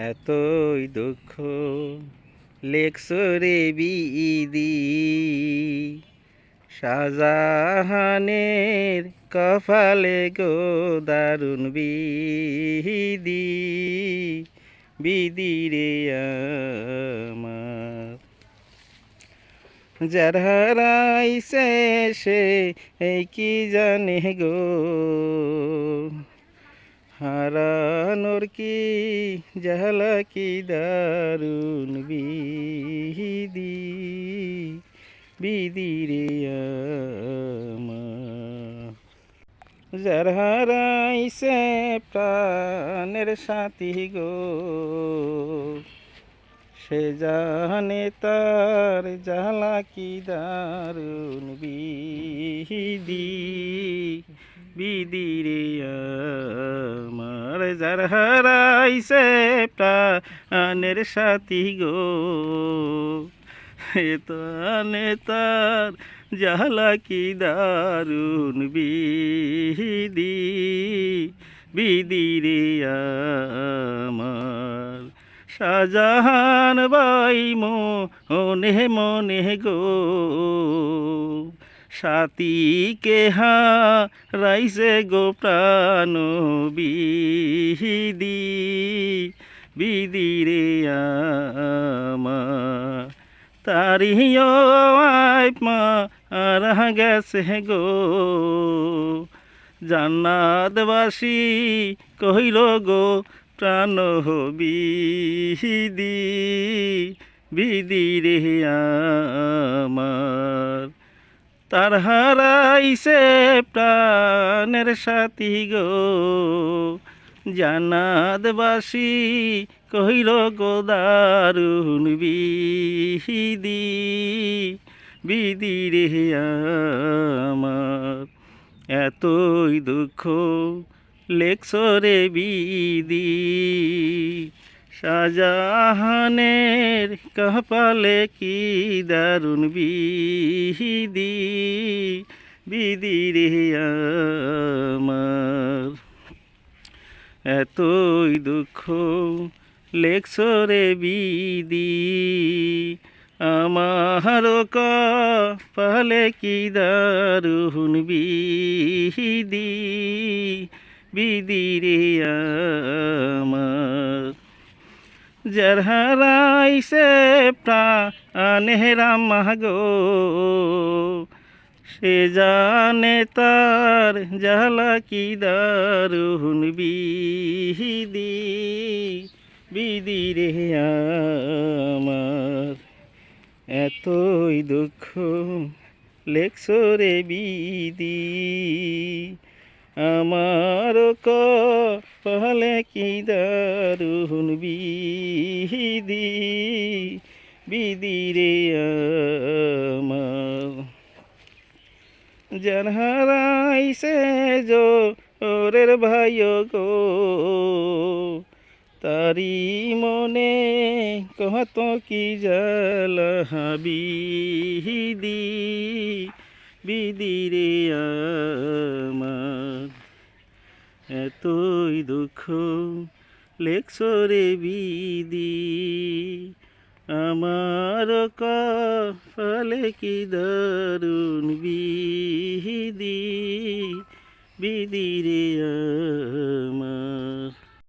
এতই দুঃখ লেখসরে বিদি শাহজাহানের কপালে গো দারুণ বিধি বিধি রে আমার যার হারাইছে সে এই কি জানে গো হারানোর কি জালা কি দারুণ বিধি বিধি রে আমার যার হারাইছে প্রাণের সাথী গো সে জানে তার জালা কি দারুণ বিধি বিধি রে আমার যার হারাইছে প্রাণের সাথী গো সে তানে তার জালা কি দারুণ বিধি বিধি রে আমার শাহজাহান বাই মনে মনে গো সাথীকে হারাইছে গো প্রাণ বিধি বিধি রে আমার তারিও মারা গেছে গো জান্নাতবাসী কহিল গো প্রাণ বিধি বিধি রে আমার তার হারাইছে প্রাণের সাথী গো জান্নাতবাসী কহিল গো দারুণ বিধি বিধি রে আমার এতই দুঃখ লেখসরে বিধি শাহজাহানের কপালে কি দারুণ বিধি বিধি রে আমার এতই দুঃখ লেখসরে বিধি আমার কপালে কি দারুণ বিধি বিধি রে আমার যার হারাইছে প্রাণের গো সে জানে তার জালা কি দারুণ বিধি বিধি রে আমার এতই দুঃখ লেখসরে বিধি আমার কপালে কি দারুণ বিধি বিধি রে আমার যার হারাইছে জোরের ভাই গো তারি মনে কত কি জালা বিধি বিধি রে আমার এতই দুঃখ লেখসরে বিধি আমার কপালে কি দারুণ বিধি বিধি রে আমার।